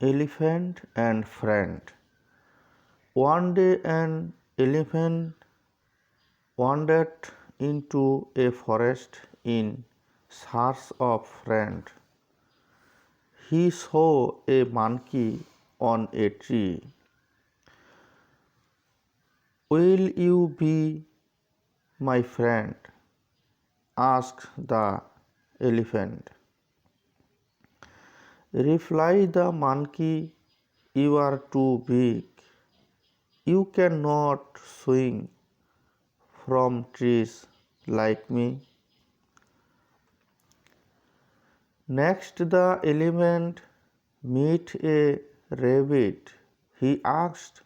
Elephant and Friend. One day an elephant wandered into a forest in search of friend. He saw a monkey on a tree. Will you be my friend? Asked the elephant. Replied the monkey, you are too big. You cannot swing from trees like me. Next, the elephant met a rabbit. He asked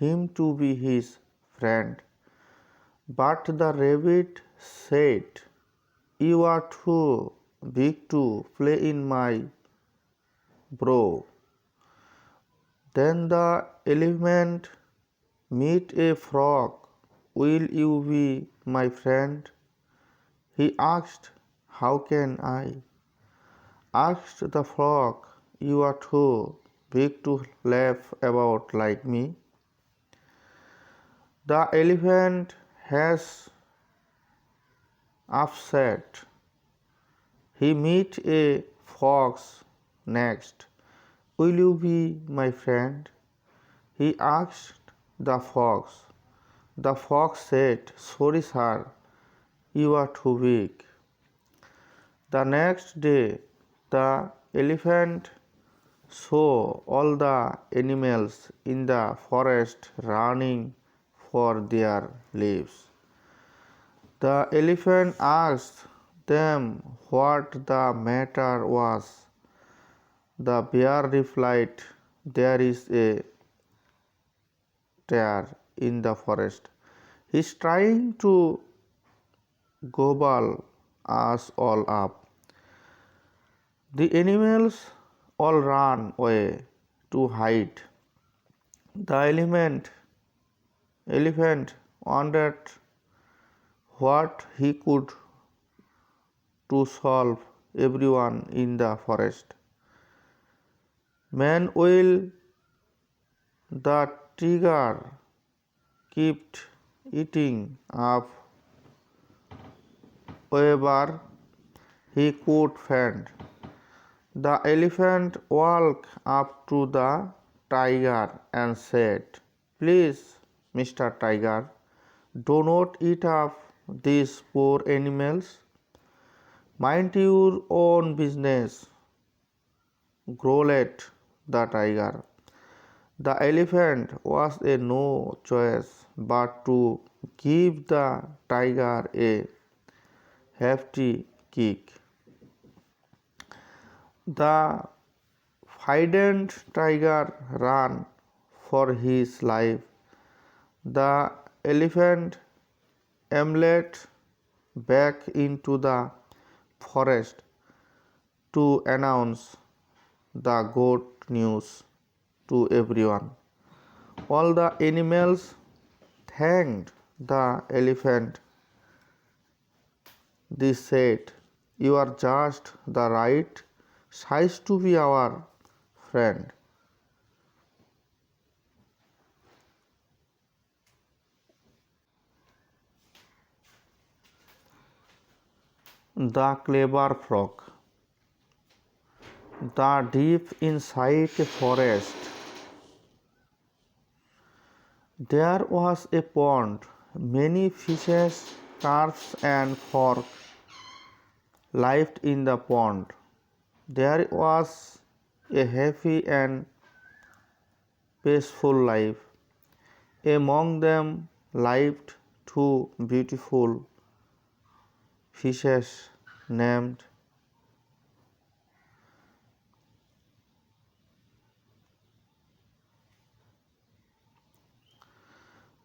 him to be his friend, but the rabbit said, you are too big to play in my burrow. Then the elephant met a frog. Will you be my friend? He asked, how can I? Asked the frog, you are too big to laugh about like me. The elephant has upset. He met a fox next. Will you be my friend? He asked the fox. The fox said, sorry sir, you are too big. The next day, the elephant saw all the animals in the forest running for their lives. The elephant asked them what the matter was. The bear replied, there is a bear in the forest. He is trying to gobble us all up. The animals all ran away to hide. The elephant wondered what he could to solve everyone in the forest. Meanwhile, the tiger kept eating up wherever he could find. The elephant walked up to the tiger and said, please, Mr. Tiger, do not eat up these poor animals. Mind your own business, growled the tiger. The elephant was a no choice but to give the tiger a hefty kick. The frightened tiger ran for his life. The elephant ambled back into the forest to announce the good news to everyone. All the animals thanked the elephant. They said, you are just the right size to be our friend. The clever frog. The deep inside a forest, there was a pond. Many fishes, carps, and frogs lived in the pond. There was a happy and peaceful life. Among them lived two beautiful fishes named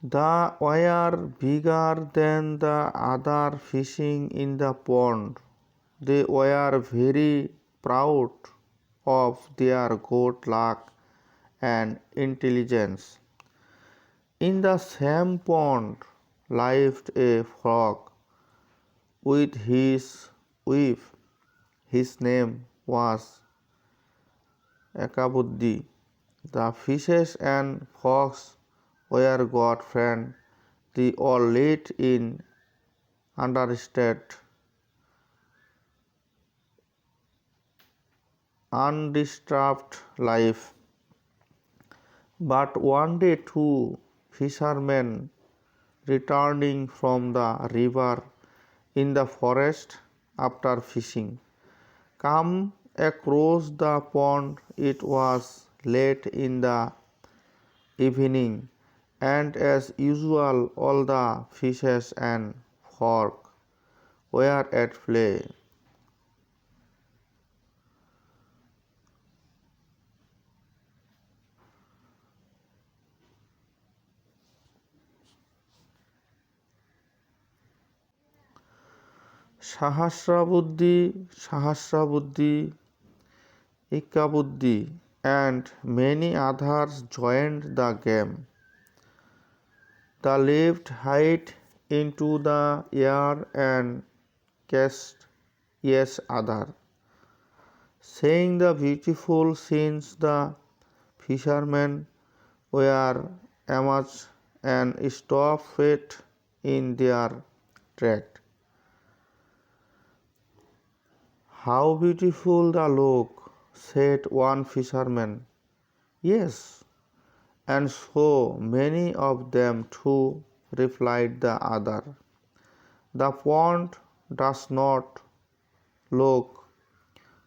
they were bigger than the other fishing in the pond. They were very proud of their good luck and intelligence. In the same pond lived a frog with his wife. His name was Ekabuddhi. The fishes and fox were good friends. They all lived in undisturbed life. But one day two fishermen returning from the river in the forest after fishing come across the pond. It was late in the evening, and as usual, all the fishes and fork were at play. Sahasrabuddhi, Ikabuddhi, and many others joined the game. They lifted high into the air and kissed each other, saying the beautiful scenes. The fishermen were amazed and stopped it in their track. How beautiful the look, said one fisherman. Yes, and so many of them too, replied the other. The pond does not look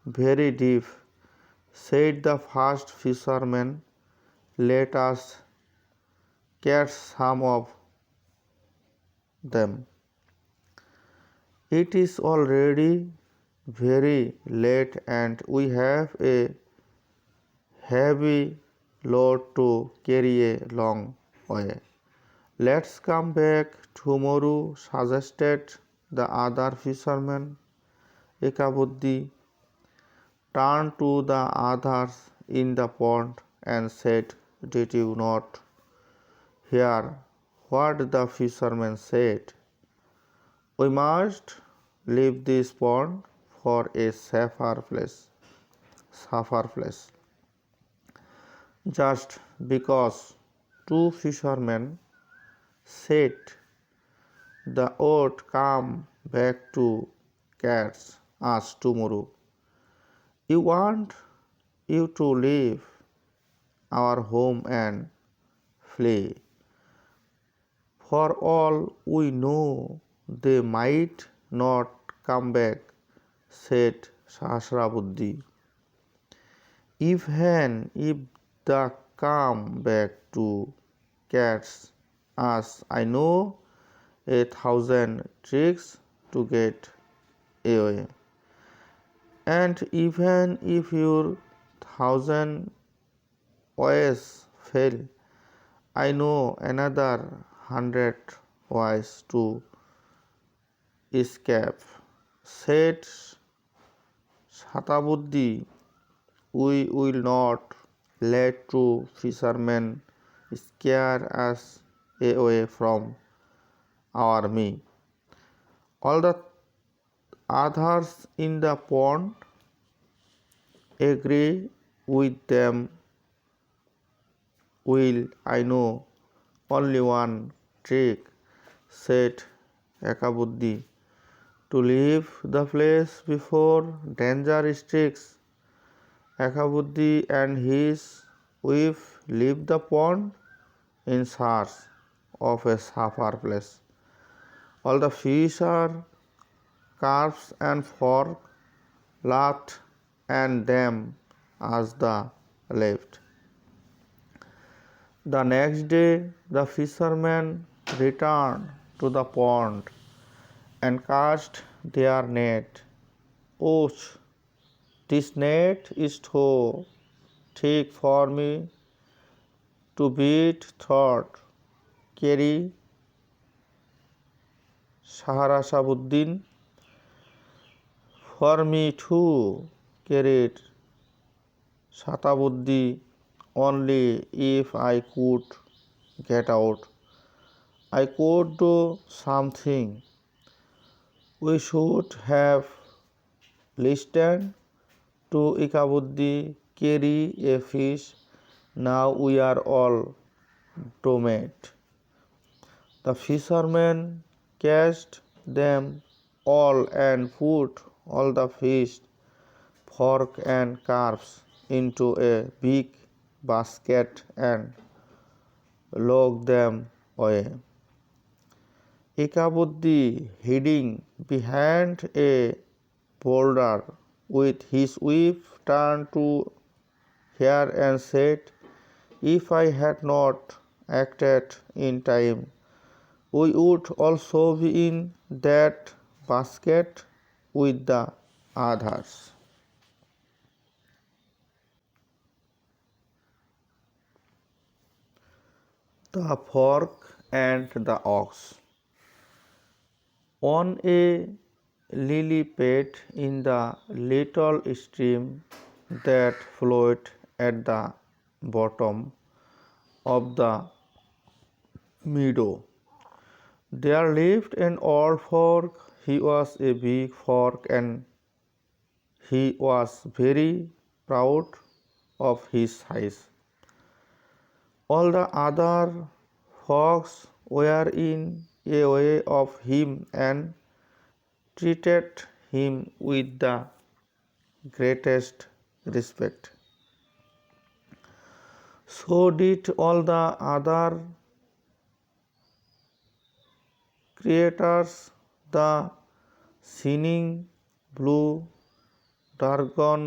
very deep, said the first fisherman. Let us catch some of them. It is already very late and we have a heavy load to carry a long way. Let's come back tomorrow, suggested the other fisherman. Ekabuddhi turned to the others in the pond and said, did you not hear what the fisherman said? We must leave this pond for a safer place. Just because two fishermen said the would come back to catch us tomorrow. You want you to leave our home and flee. For all we know, they might not come back, said Sahasrabuddhi. Even if they come back to catch us, I know 1,000 tricks to get away. And even if your 1,000 ways fail, I know another 100 ways to escape, said Shatabuddhi. We will not let two fishermen scare us away from our me. All the others in the pond agree with them. Will I know only one trick, said Ekabuddhi, to leave the place before danger strikes. Ekabuddhi and his wife leave the pond in search of a safer place. All the fisher, carps and fork laughed and them as they left. The next day the fishermen returned to the pond and cast their net. Ouch! This net is too thick for me to beat, thought Keri Sahasrabuddin. For me too, carried Shatabuddhi. Only if I could get out, I could do something. We should have listened to Ekabuddhi carry a fish. Now we are all doomed. The fisherman cast them all and put all the fish, fork and carps into a big basket and locked them away. Ikabuddin, hiding behind a boulder with his whip turned to her and said, "If I had not acted in time, we would also be in that basket with the others." The fork and the ox. On a lily pad in the little stream that flowed at the bottom of the meadow, there lived an old fork. He was a big fork and he was very proud of his size. All the other forks were in a way of him and treated him with the greatest respect. So did all the other creators. The shining blue dragon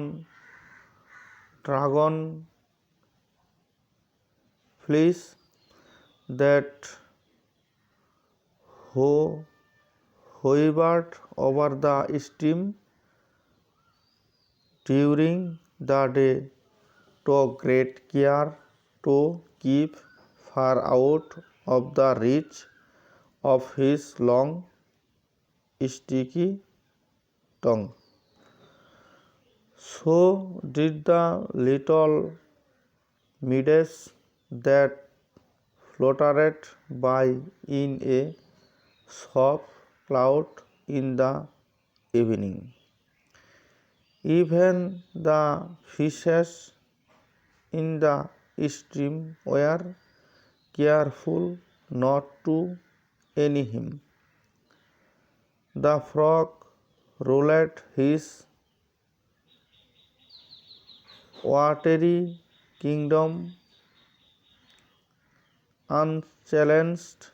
fleece that hovered over the stream during the day took great care to keep far out of the reach of his long sticky tongue. So did the little midges that floated by in a soft cloud in the evening. Even the fishes in the stream were careful not to any him. The frog ruled his watery kingdom unchallenged.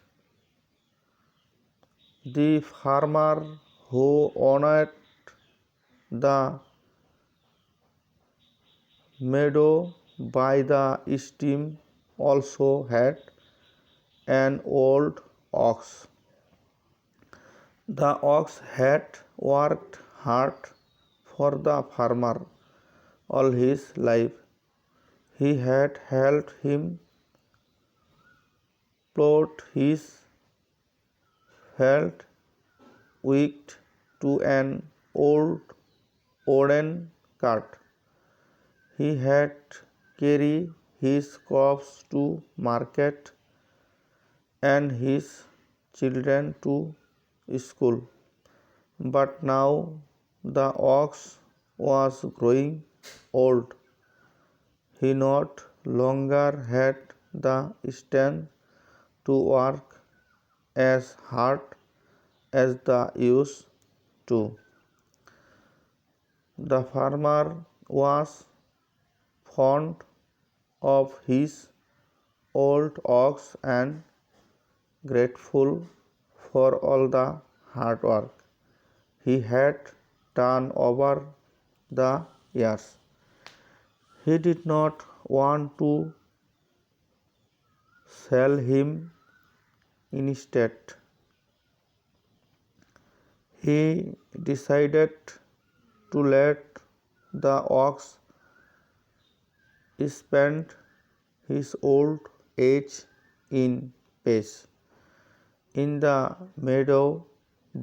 The farmer who owned the meadow by the stream also had an old ox. The ox had worked hard for the farmer all his life. He had helped him plot his field, wicked to an old wooden cart. He had carried his crops to market and his children to school. But now the ox was growing old. He not longer had the strength to work as hard as the used to. The farmer was fond of his old ox and grateful for all the hard work he had done over the years. He did not want to sell him. Instead, he decided to let the ox spend his old age in peace in the meadow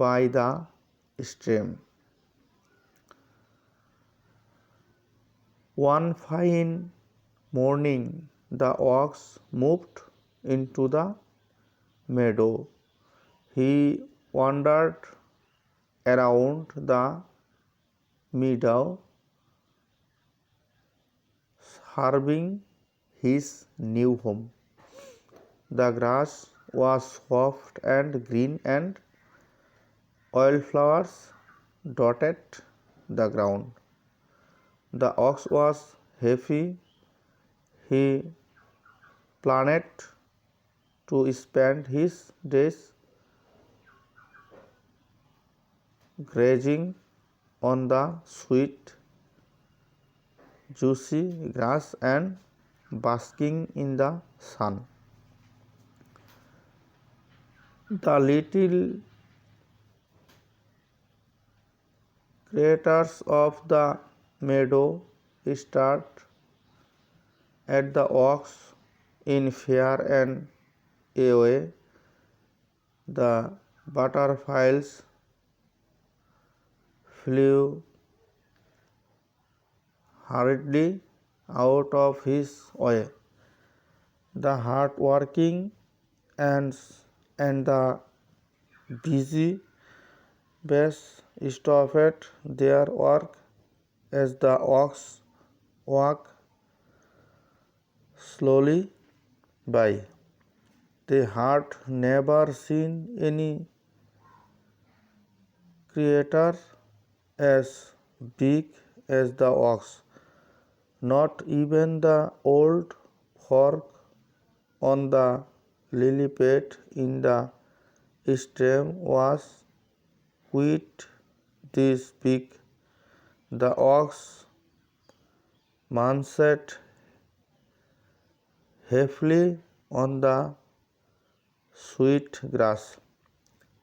by the stream. One fine morning, the ox moved into the meadow. He wandered around the meadow affirming his new home. The grass was soft and green, and wildflowers dotted the ground. The ox was happy. He planned to spend his days grazing on the sweet, juicy grass and basking in the sun. The little creatures of the meadow stared at the ox in fear and awe. The butterflies flew hurriedly out of his way. The hard-working ants and the busy bees stopped their work as the ox walked slowly by. They had never seen any creature as big as the ox. Not even the old fork on the lily pad in the stream was quite this big. The ox munched heavily on the sweet grass.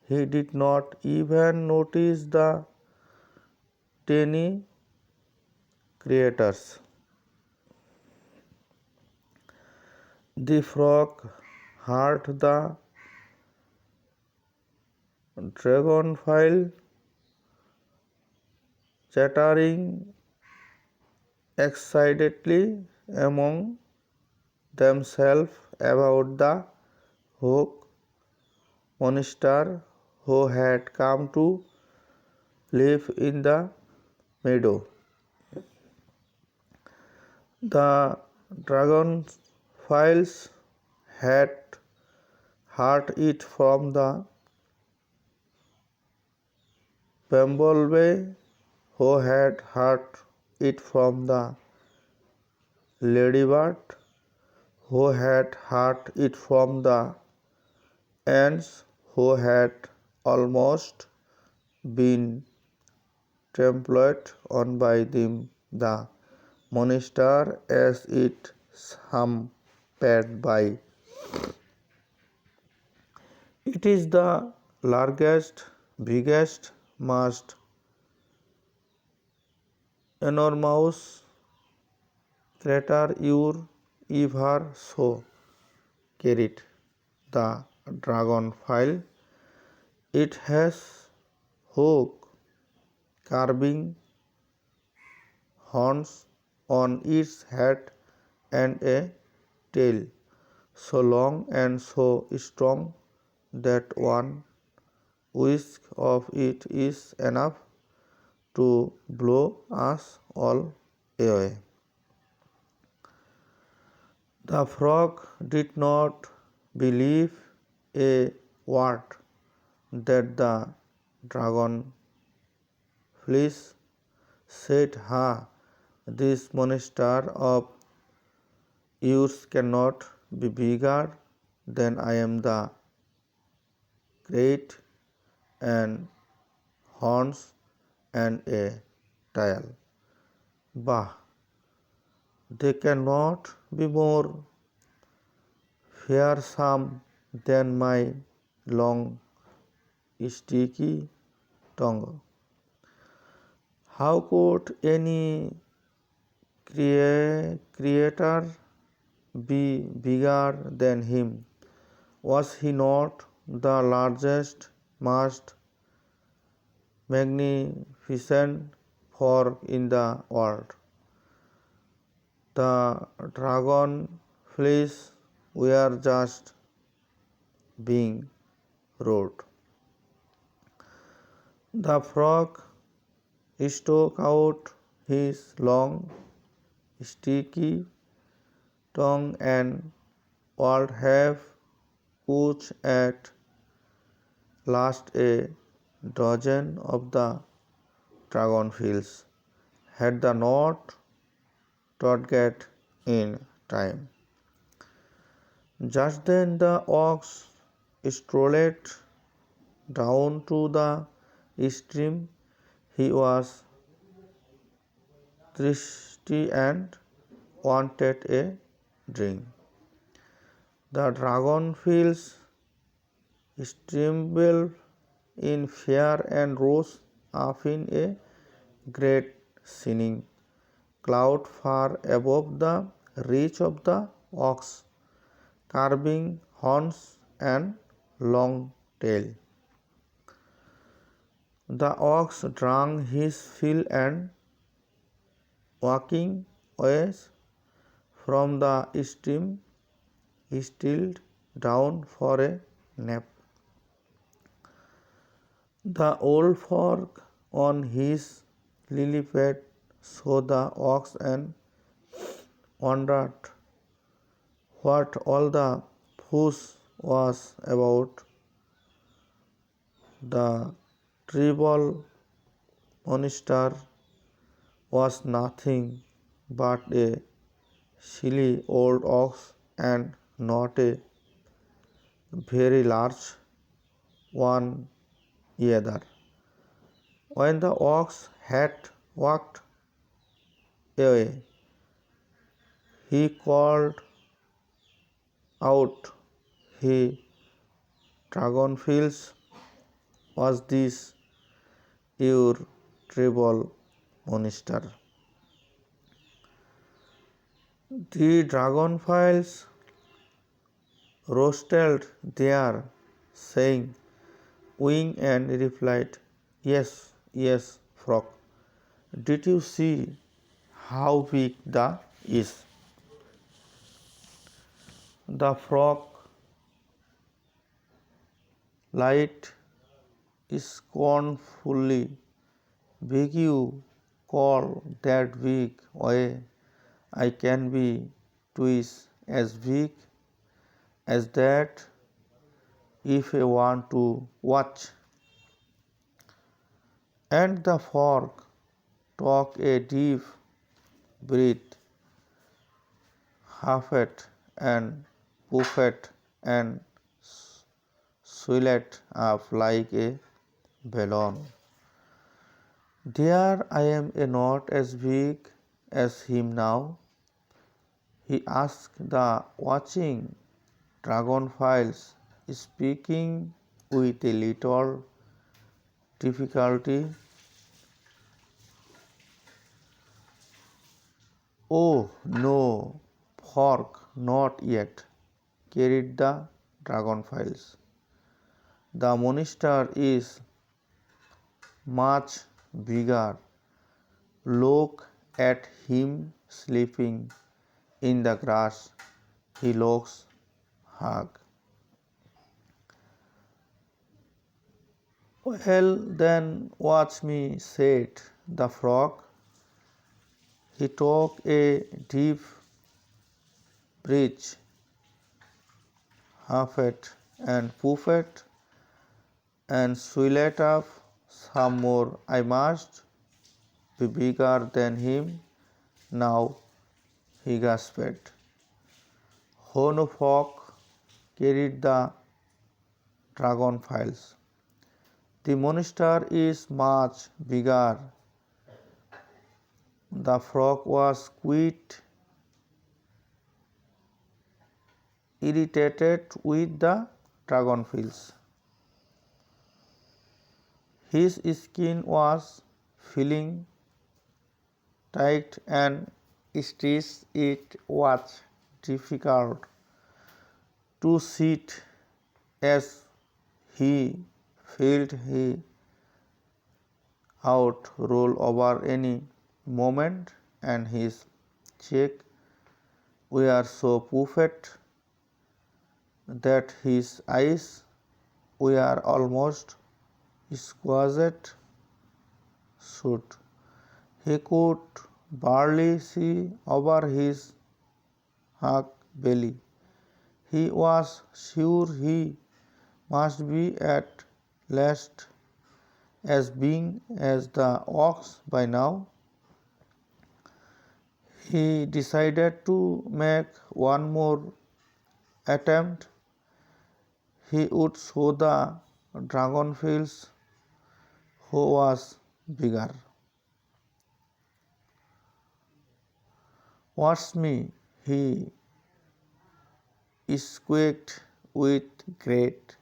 He did not even notice the tiny creatures. The frog heard the dragonfly chattering excitedly among themselves about the hook monster who had come to live in the meadow. The dragonflies had heard it from the bumblebee, who had heard it from the ladybird, who had heard it from the ants, who had almost been trampled on by them. The monster as it stamped by. It is the largest, biggest, most enormous crater you ever saw, carried the dragonfly. It has hook carving horns on its head and a tail so long and so strong that one whisk of it is enough to blow us all away. The frog did not believe a word that the dragon fleas said. Ha, this monster of yours cannot be bigger than I am. The great and horns and a tail. Bah, they cannot be more fearsome than my long sticky tongue. How could any creator be bigger than him? Was he not the largest, most magnificent fork in the world? The dragonflies were just being rude. The frog stuck out his long, sticky tongue and would have pushed at last a dozen of the dragonflies had the not got in time. Just then the ox strolled down to the stream. He was thirsty and wanted a drink. The dragonflies trembled in fear and rose up in a great singing cloud far above the reach of the ox, curving horns and long tail. The ox drank his fill and walking away from the stream, he settled down for a nap. The old folk on his lily pad saw the ox and wondered what all the fuss was about. The tribal monster was nothing but a silly old ox and not a very large one either. When the ox had walked away, he called out, "He dragonflies, was this your tribal monster?" The dragonflies roasted there, saying, wing and replied, "Yes, yes, frog. Did you see how big the is?" The frog lied scornfully. "Big you call that big? Why, I can be twice as big as that if I want to watch." And the frog took a deep breath, huffed and puffed and swelled up like a balloon. "There I am not as big as him now?" he asked the watching dragonflies, speaking with a little difficulty. "Oh no, fork, not yet," carried the dragonflies. "The monster is much bigger. Look at him sleeping in the grass. He looks hug." "Well, then watch me," said the frog. He took a deep breath, huffed and puffed and swelled up some more. "I must be bigger than him now," he gasped. Hono Frog carried the dragonflies. "The monster is much bigger." The frog was quite irritated with the dragonflies. His skin was feeling tight and stretched. It was difficult to sit as he felt he would roll over any moment, and his cheeks were so puffed that his eyes were almost squeezed shut. He could barely see over his hug belly. He was sure he must be at last as big as the ox by now. He decided to make one more attempt. He would show the dragonflies who was bigger. Watch me, he squeaked with great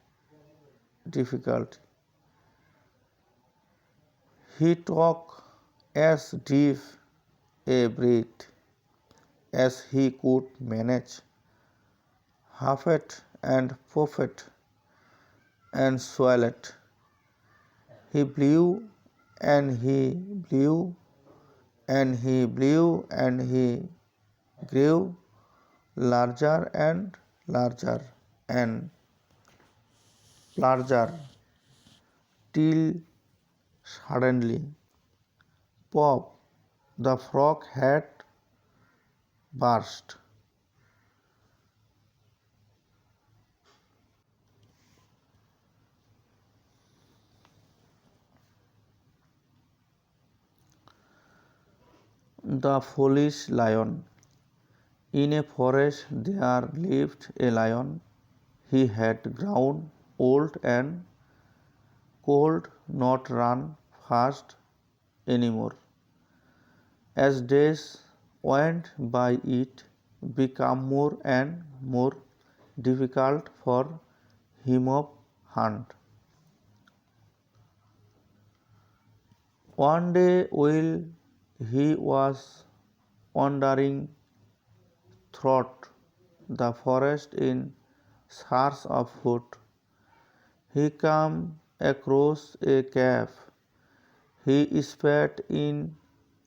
difficulty. He took as deep a breath as he could manage, huffed and puffed and swallowed. He blew and he blew and he blew and he grew larger and larger and larger till suddenly, pop, the frog had burst. The foolish lion. In a forest there lived a lion. He had grown old and could not run fast anymore. As days went by, it became more and more difficult for him to hunt. One day, while he was wandering through the forest in search of food, he came across a cave. He spat in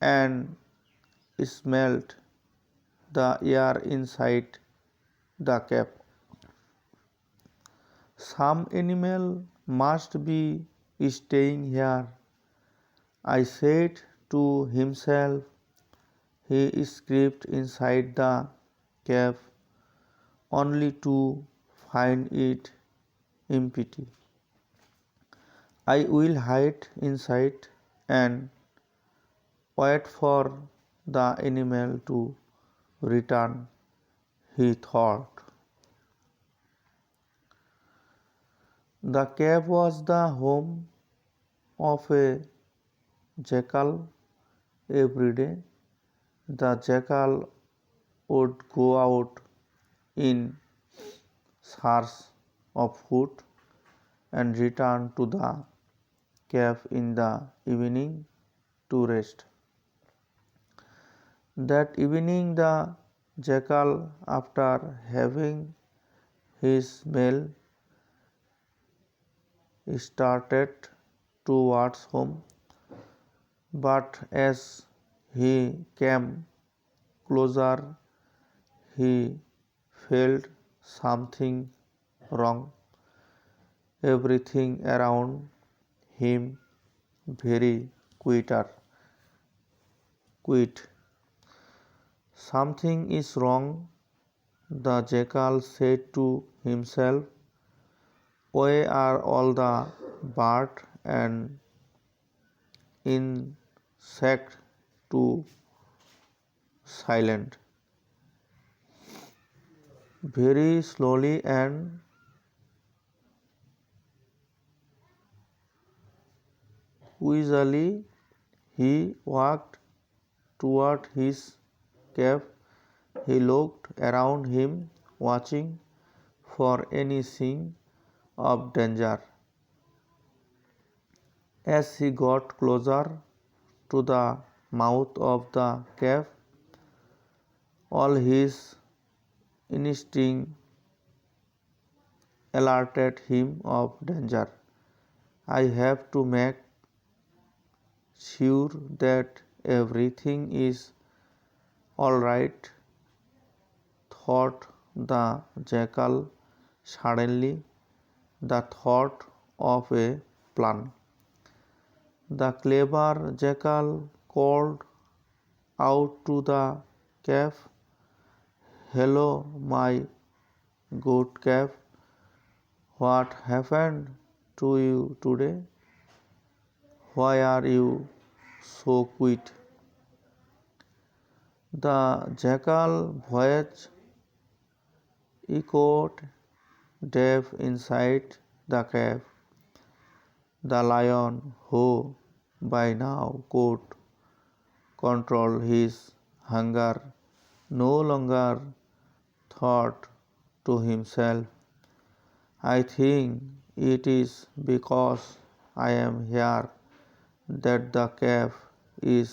and smelled the air inside the cave. Some animal must be staying here, I said to himself. He crept inside the cave only to find it empty. I will hide inside and wait for the animal to return, he thought. The cave was the home of a jackal. Every day the jackal would go out in search of food and return to the cave in the evening to rest. That evening the jackal, after having his meal, started towards home, but as he came closer, he felt something wrong. Everything around him very quiet. Something is wrong, the jackal said to himself. Why are all the birds and insects too silent? Very slowly and quizzily he walked toward his cave. He looked around him, watching for any sign of danger. As he got closer to the mouth of the cave, all his instinct alerted him of danger. I have to make sure that everything is all right, thought the jackal. Suddenly, the thought of a plan. The clever jackal called out to the cave, Hello, my good calf. What happened to you today? Why are you so quiet? The jackal voice echoed deep inside the cave. The lion, who by now could control his hunger, no longer thought to himself, I think it is because I am here that the cave is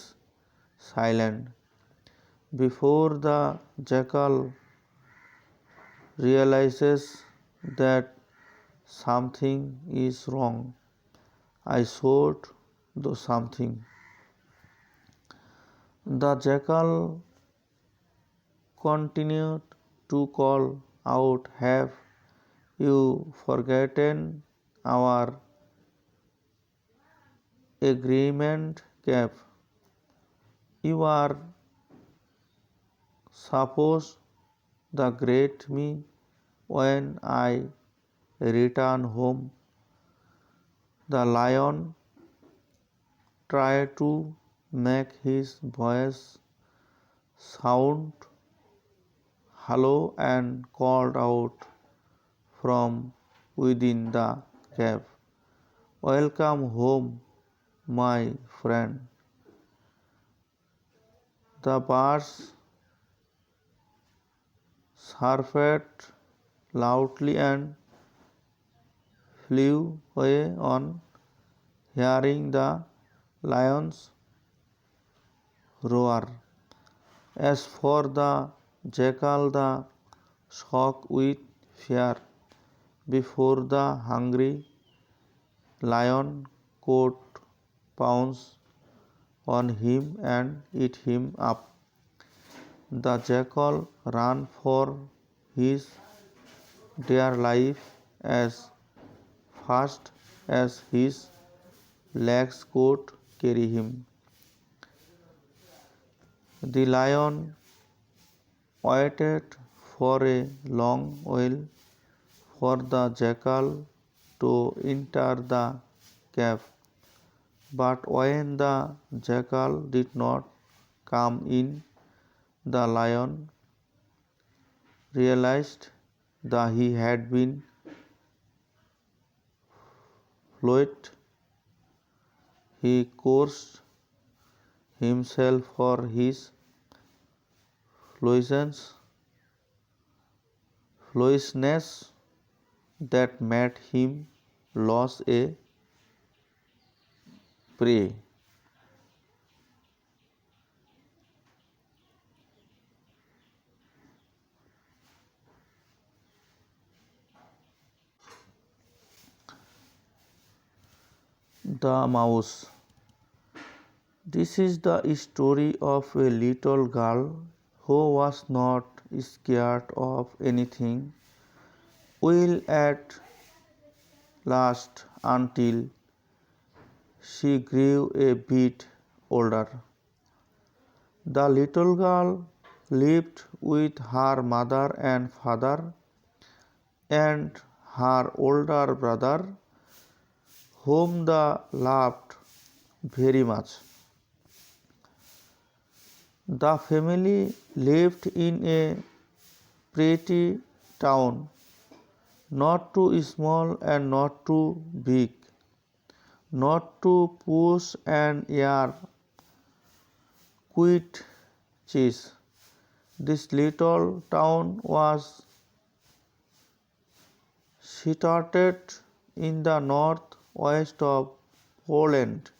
silent. Before the jackal realizes that something is wrong, I should do something. The jackal continued to call out, have you forgotten our agreement, Cap? You are supposed to greet me when I return home. The lion tried to make his voice sound hollow and called out from within the cave, welcome home, my friend. The birds chirped loudly and flew away on hearing the lion's roar. As for the jackal, the shock with fear before the hungry lion could pounce on him and eat him up. The jackal ran for his dear life as fast as his legs could carry him. The lion waited for a long while for the jackal to enter the cave, but when the jackal did not come in, the lion realized that he had been fooled. He cursed himself for his foolishness that made him lose a prey. The mouse. This is the story of a little girl who was not scared of anything will at last until she grew a bit older. The little girl lived with her mother and father and her older brother, whom they loved very much. The family lived in a pretty town, not too small and not too big, not too posh and air quite cheese. This little town was situated in the northwest of Poland.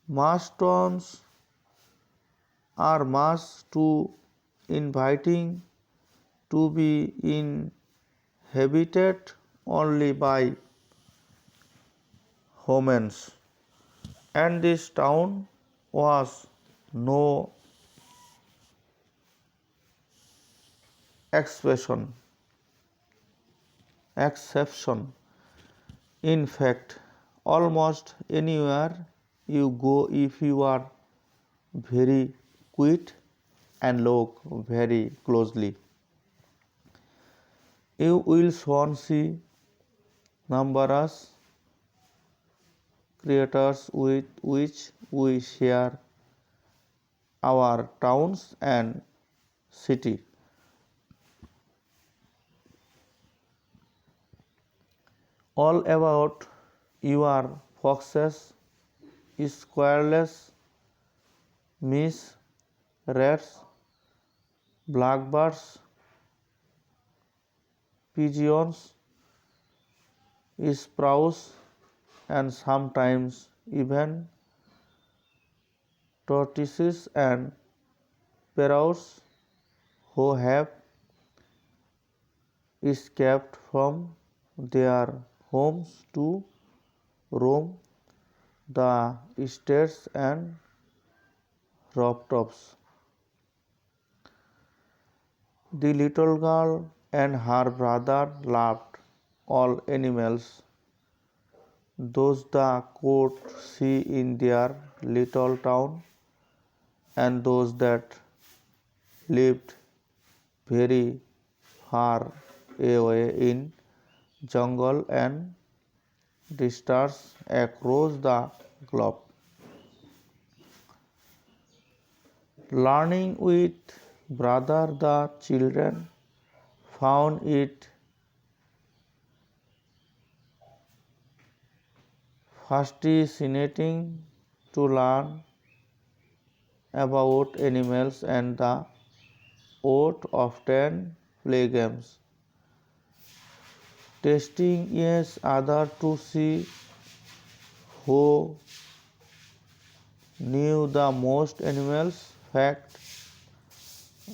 Most towns are much too inviting to be inhabited only by humans, and this town was no exception. exception. In fact, almost anywhere you go, if you are very quiet, and look very closely. You will soon see numerous creators with which we share our towns and city. All about your foxes, squirrels, mice, rats, blackbirds, pigeons, sparrows, and sometimes even tortoises and parrots who have escaped from their homes to roam the streets and rooftops. The little girl and her brother loved all animals, those the could see in their little town and those that lived very far away in jungle and deserts across the globe. Learning with brother, the children found it fascinating to learn about animals and the would often play games, testing each other to see who knew the most animals. Fact,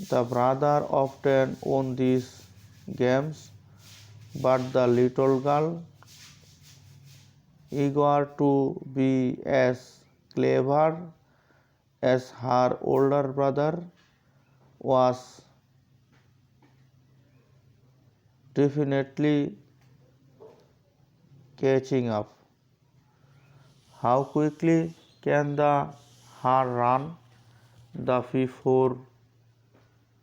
the brother often won these games, but the little girl, eager to be as clever as her older brother, was definitely catching up. How quickly can the hare run? The before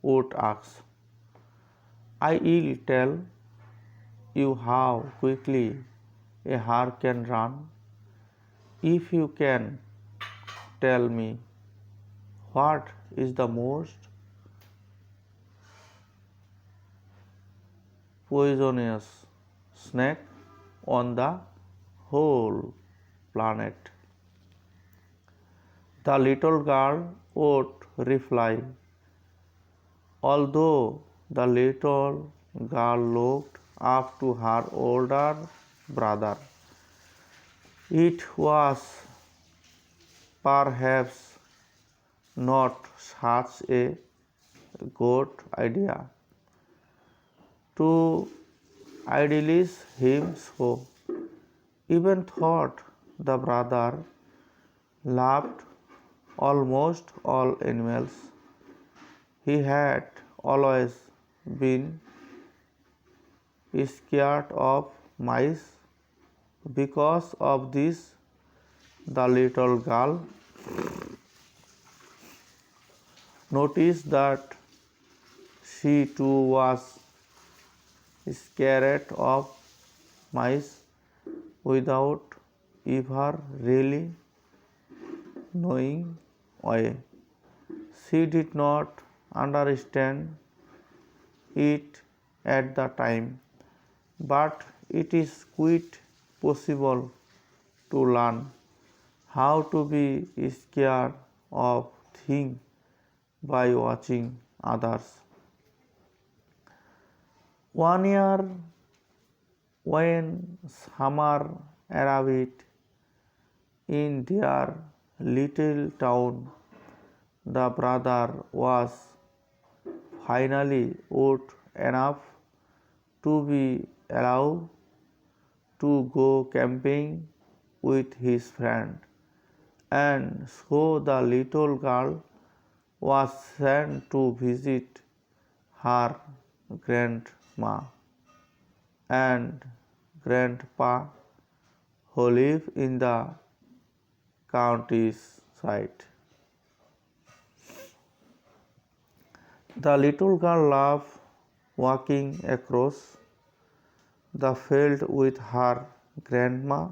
would ask. I will tell you how quickly a hare can run. If you can tell me what is the most poisonous snake on the whole planet, the little girl would reply. Although the little girl looked up to her older brother, it was perhaps not such a good idea to idolize him so. Even thought the brother loved almost all animals. He had always been scared of mice. Because of this, the little girl noticed that she too was scared of mice without ever really knowing why. She did not understand it at the time, but it is quite possible to learn how to be scared of things by watching others. One year, when summer arrived in their little town, the brother was finally old enough to be allowed to go camping with his friend, and so the little girl was sent to visit her grandma and grandpa who live in the countryside. The little girl loved walking across the field with her grandma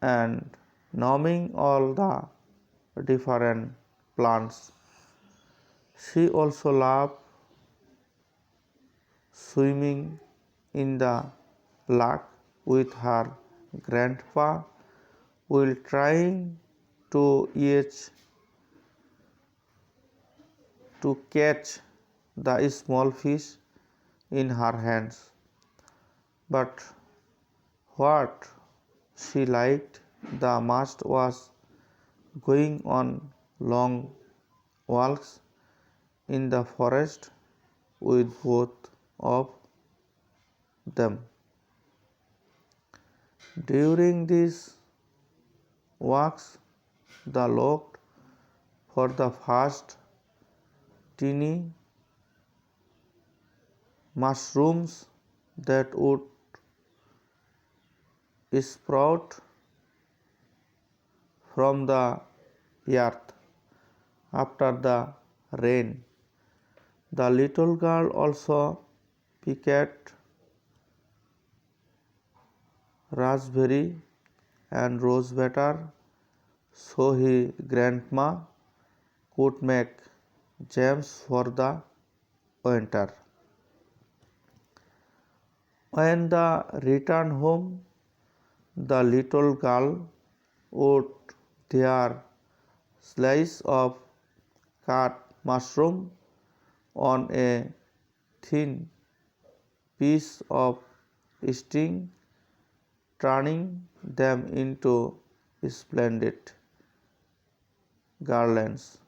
and numbing all the different plants. She also loved swimming in the lake with her grandpa while trying to catch the small fish in her hands. But what she liked the most was going on long walks in the forest with both of them. During these walks, they looked for the first teeny mushrooms that would sprout from the earth after the rain. The little girl also picked raspberry and rose water so his grandma could make jams for the winter. When they returned home, the little girl would tear slice of cut mushroom on a thin piece of string, turning them into splendid garlands,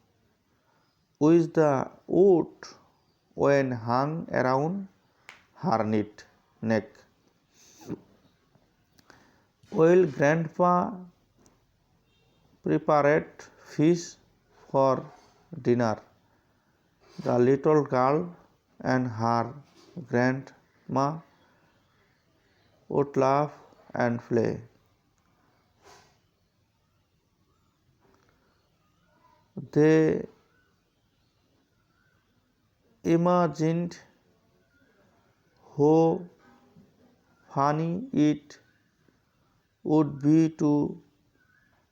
which the wood when hung around her neck. While grandpa prepared fish for dinner, the little girl and her grandma would laugh and play. They imagined how funny it would be to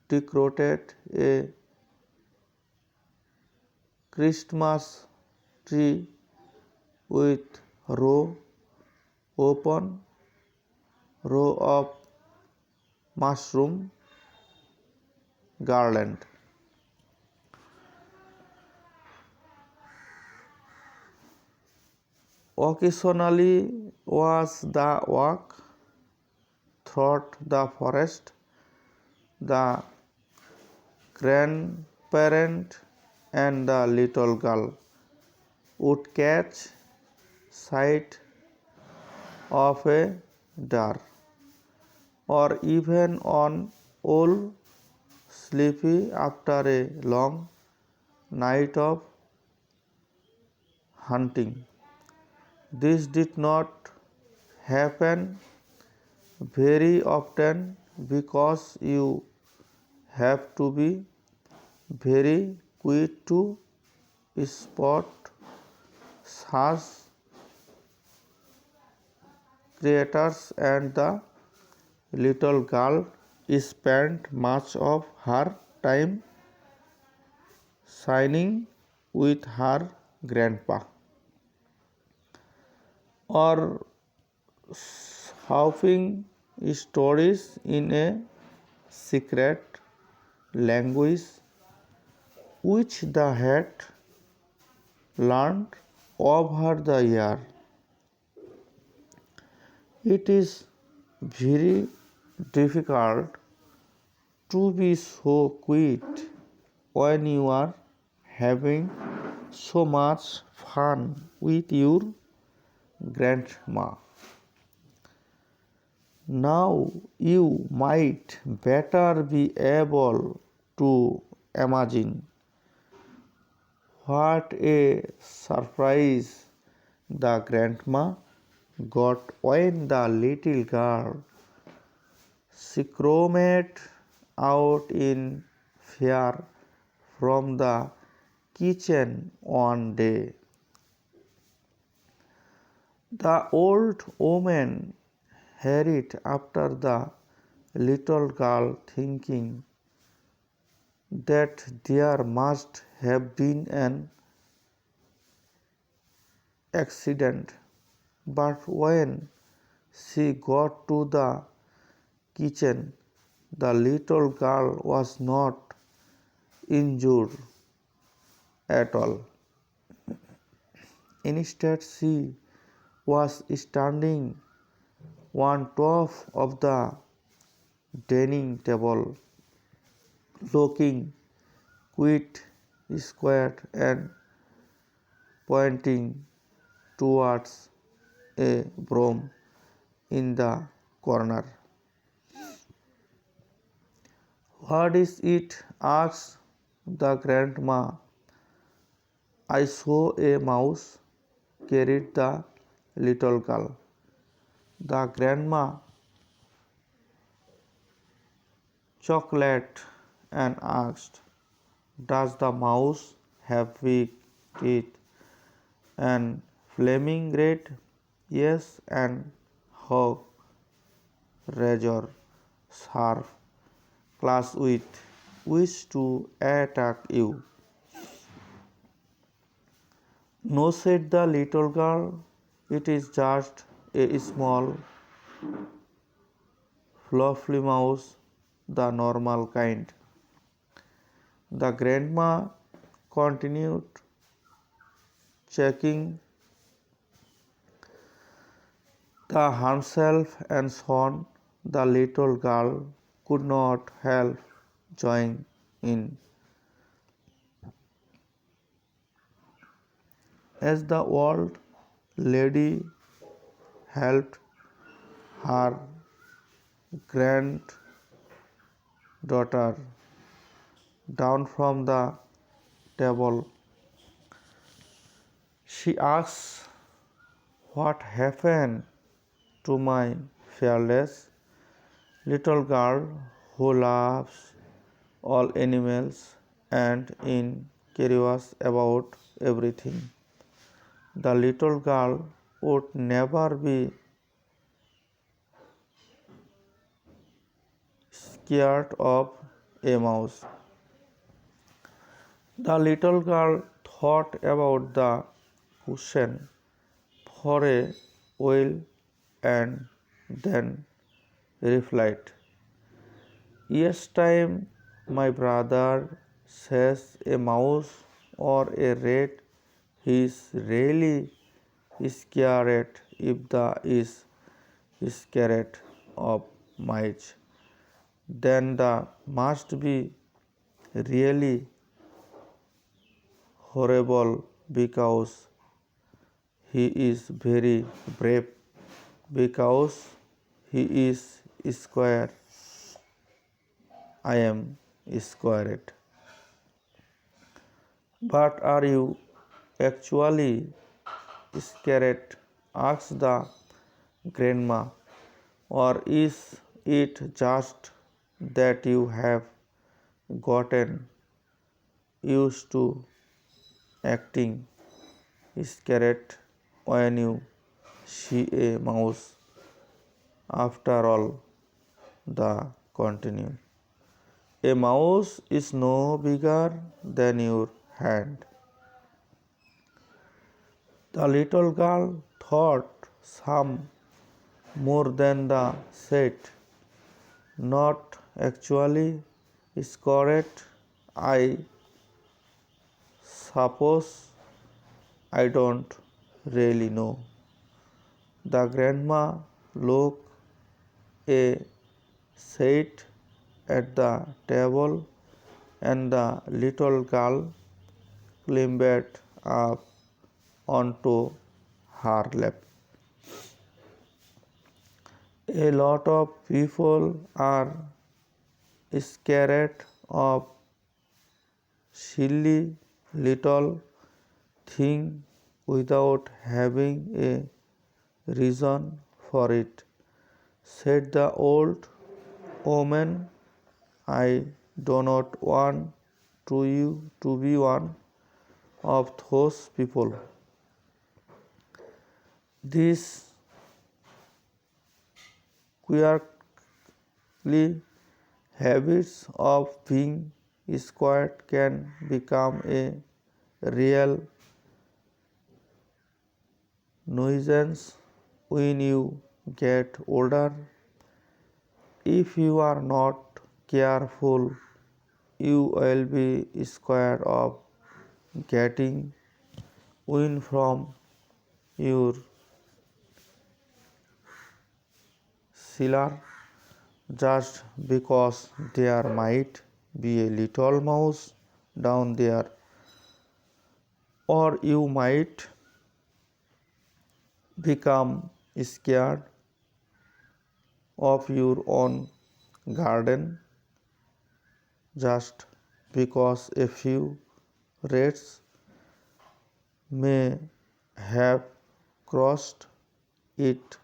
decorate a Christmas tree with open row of mushroom garland. Occasionally was the walk through the forest. The grandparent and the little girl would catch sight of a deer, or even on owl sleepy after a long night of hunting. This did not happen very often because you have to be very quick to spot such creatures, and the little girl spent much of her time shining with her grandpa or shouting stories in a secret language which they had learned over the year. It is very difficult to be so quiet when you are having so much fun with your grandma. Now you might better be able to imagine what a surprise the grandma got when the little girl screamed out in fear from the kitchen one day. The old woman hurried after the little girl, thinking that there must have been an accident. But when she got to the kitchen, the little girl was not injured at all. Instead, she was standing on top of the dining table, looking quite scared and pointing towards a broom in the corner. "What is it?" asked the grandma. "I saw a mouse," carried the little girl. The grandma chuckled and asked, "Does the mouse have big teeth and flaming red?" "Yes, and how razor sharp claws with wish to attack you." "No," said the little girl, "it is just a small fluffy mouse, the normal kind." The grandma continued checking the herself and son. The little girl could not help joining in. As the old lady helped her granddaughter down from the table, she asked, "What happened to my fearless little girl who loves all animals and is curious about everything?" The little girl would never be scared of a mouse. The little girl thought about the question for a while and then replied, "Each time my brother says a mouse or a rat, he is really scared if the is scared of mice. Then the must be really horrible because he is very brave, because he is square. I am squared." "But are you actually scared?" asked the grandma. "Or is it just that you have gotten used to acting scared when you see a mouse? After all," the continued, "a mouse is no bigger than your hand." The little girl thought some more than the said, "Not actually scared, I suppose. I don't really know." The grandma looked a sat at the table and the little girl climbed up onto her lap. "A lot of people are scared of silly little thing without having a reason for it," said the old woman. "I do not want you to be one of those people." These quirky habits of being quiet can become a real nuisance when you get older. If you are not careful, you will be scared of getting wind from your cellar just because there might be a little mouse down there, or you might become scared of your own garden just because a few rats may have crossed it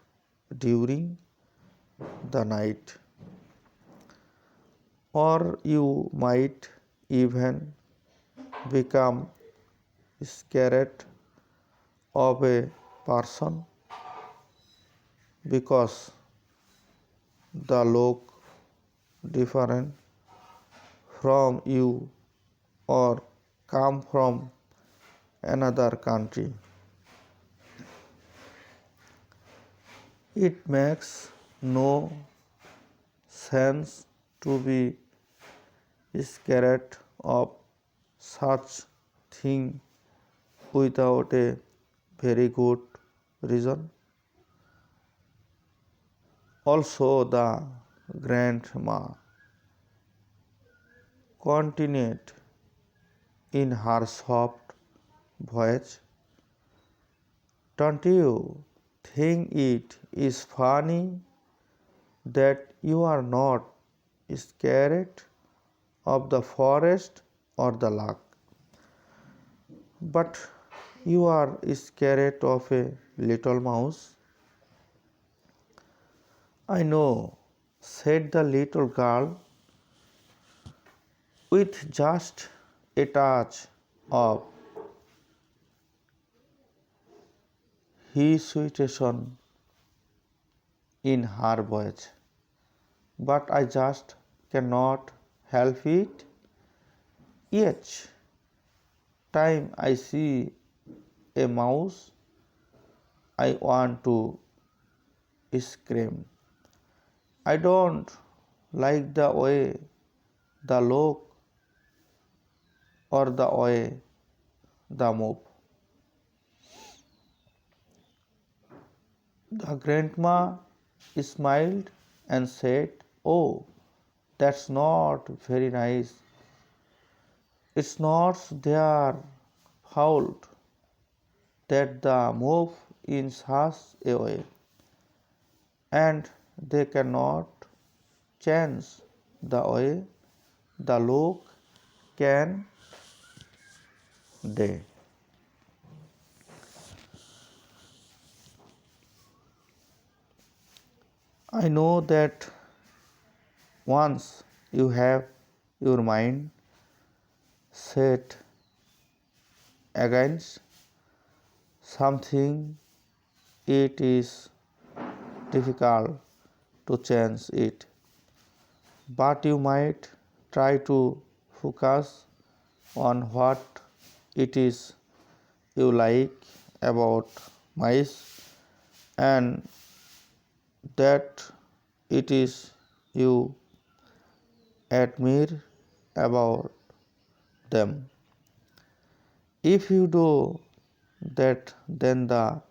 during the night. Or you might even become scared of a person because they look different from you or come from another country. It makes no sense to be scared of such thing without a very good reason. Also, the grandma continued in her soft voice, "Don't you think it is funny that you are not scared of the forest or the lake, but you are scared of a little mouse?" "I know," said the little girl with just a touch of hesitation in her voice, "but I just cannot help it. Each time I see a mouse, I want to scream. I don't like the way they look or the way they move." The grandma smiled and said, "Oh, that's not very nice. It's not their fault that they move in such a way, and they cannot change the way they look, can they?" I know that once you have your mind set against something, it is difficult to change it. But you might try to focus on what it is you like about mice and that it is you admire about them. If you do that, then the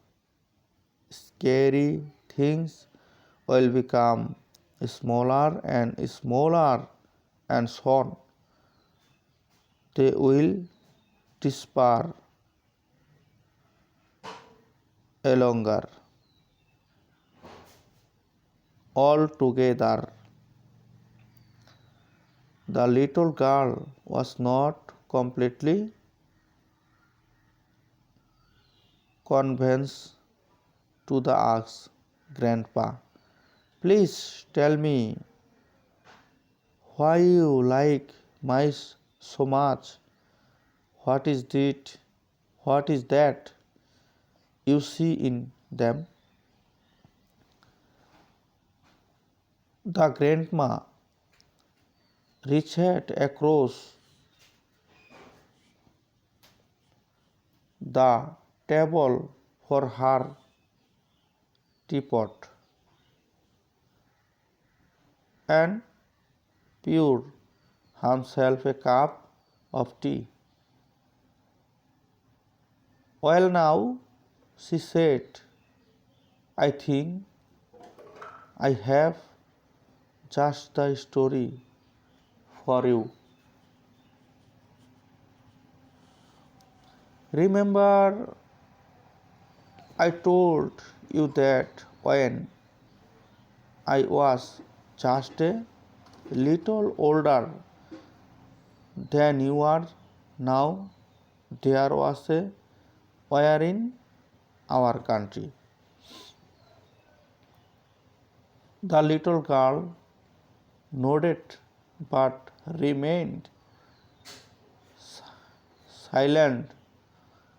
scary things will become smaller and smaller, and soon they will disappear longer altogether. The little girl was not completely convinced to the ask, "Grandpa, please tell me why you like mice so much. What is it? What is that you see in them. The grandma reached across the table for her teapot and poured himself a cup of tea. Well, now, she said, I think I have just the story for you. Remember, I told you that when I was just a little older than you are now, there was a fire in our country. The little girl nodded but remained silent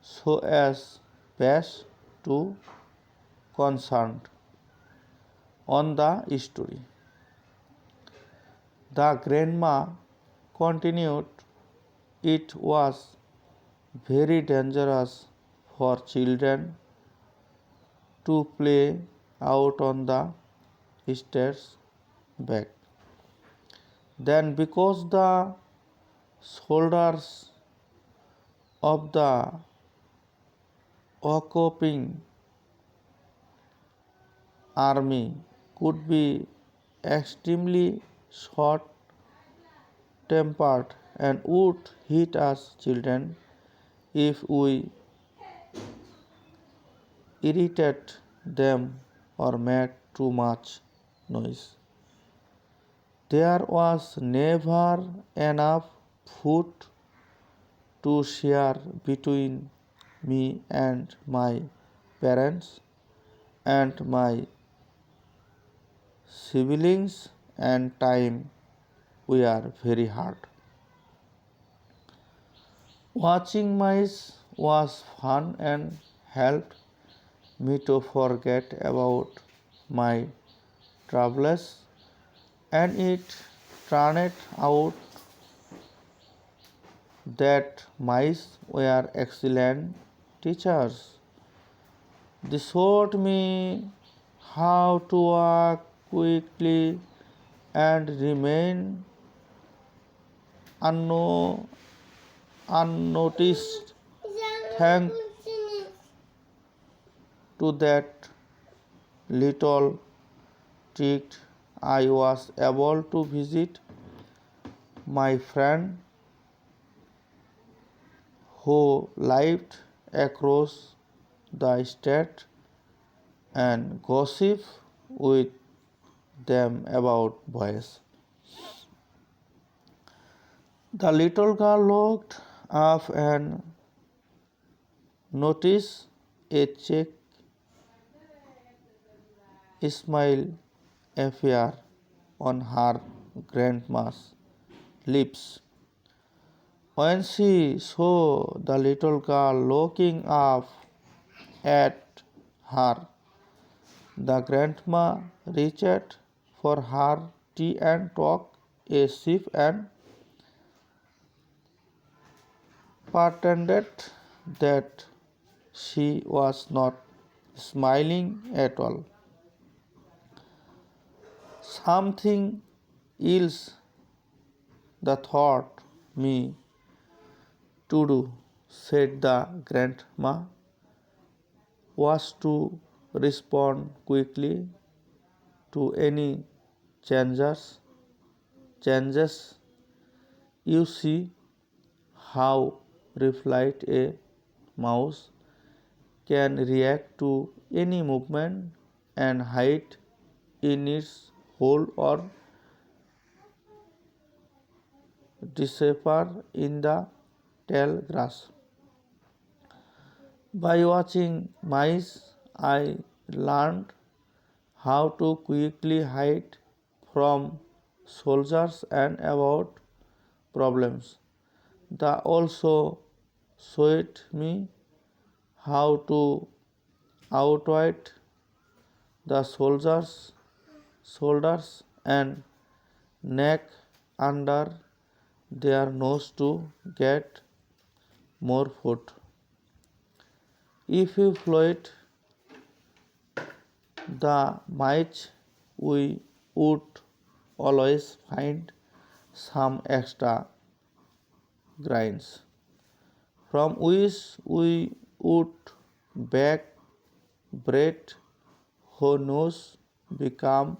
so as best to concentrate on the story. The grandma continued, it was very dangerous for children to play out on the stairs back. Then, because the soldiers of the occupying army could be extremely short tempered and would hit us children if we irritate them or made too much noise. There was never enough food to share between me and my parents and my siblings, and time were very hard. Watching mice was fun and helped me to forget about my troubles, and it turned out that mice were excellent teachers. They showed me how to walk quickly and remain unnoticed. Thanks to that little trick, I was able to visit my friend who lived across the state and gossip with them about boys. The little girl looked up and noticed a check smile appear on her grandma's lips. When she saw the little girl looking up at her, the grandma reached for her tea and took a sip and pretended that she was not smiling at all. Something else the thought me to do, said the grandma, was to respond quickly to any changes. Changes. You see how reflect a mouse can react to any movement and hide in its hole or disappear in the tall grass. By watching mice, I learned how to quickly hide from soldiers and avoid problems. They also showed me how to outward the soldiers' shoulders and neck under their nose to get more food. If you float the mice, we would always find some extra grains, from which we would bake bread. Who knows, become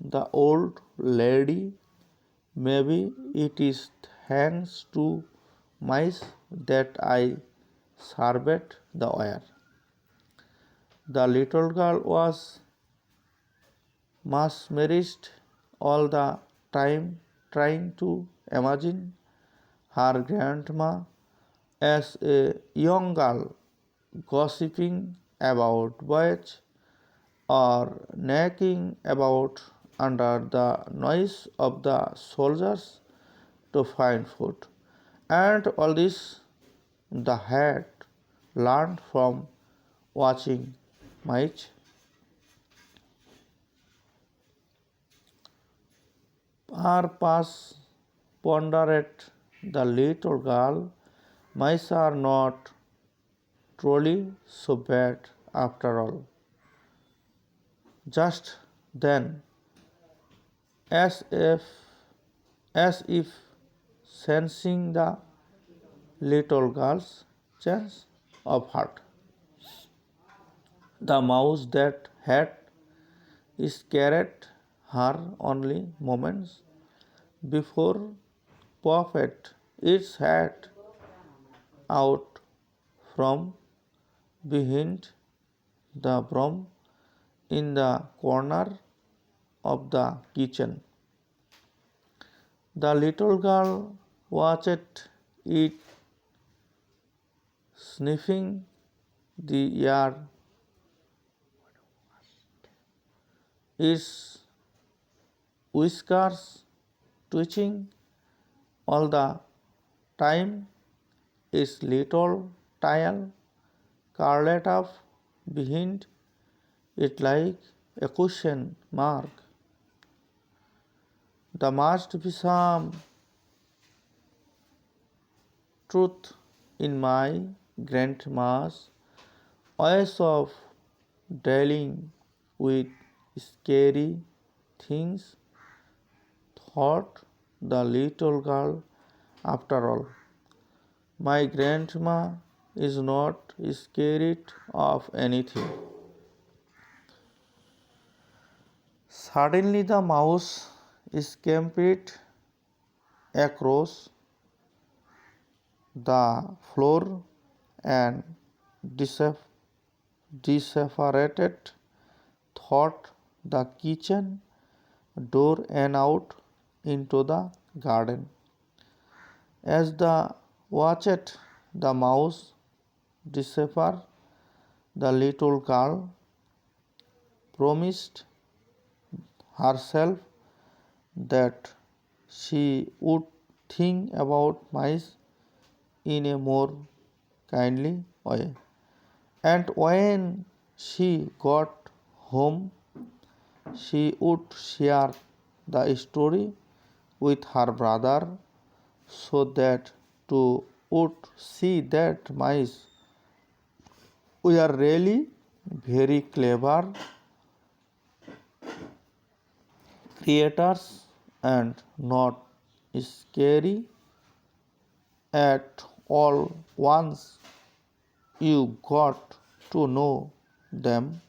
the old lady. Maybe it is thanks to mice that I surveyed the wire. The little girl was mesmerized all the time, trying to imagine her grandma as a young girl, gossiping about boys or nagging about under the noise of the soldiers to find food. And all this the had learned from watching mice. Purpose pondered the little girl. Mice are not truly so bad after all. Just then, as if as if sensing the little girl's change of heart, the mouse that had scared her only moments before popped its head out from behind the broom in the corner of the kitchen. The little girl watched it, sniffing the air, its whiskers twitching all the time, its little tail curled up behind it like a question mark. There must be some truth in my grandma's ways of dealing with scary things, thought the little girl. After all, my grandma is not scared of anything. Suddenly, the mouse scampered across the floor and deciphered thought the kitchen door and out into the garden. As the watched the mouse decipher, the little girl promised herself that she would think about mice in a more kindly way. And when she got home, she would share the story with her brother so that too would see that mice were really very clever creators and not scary at all once you got to know them.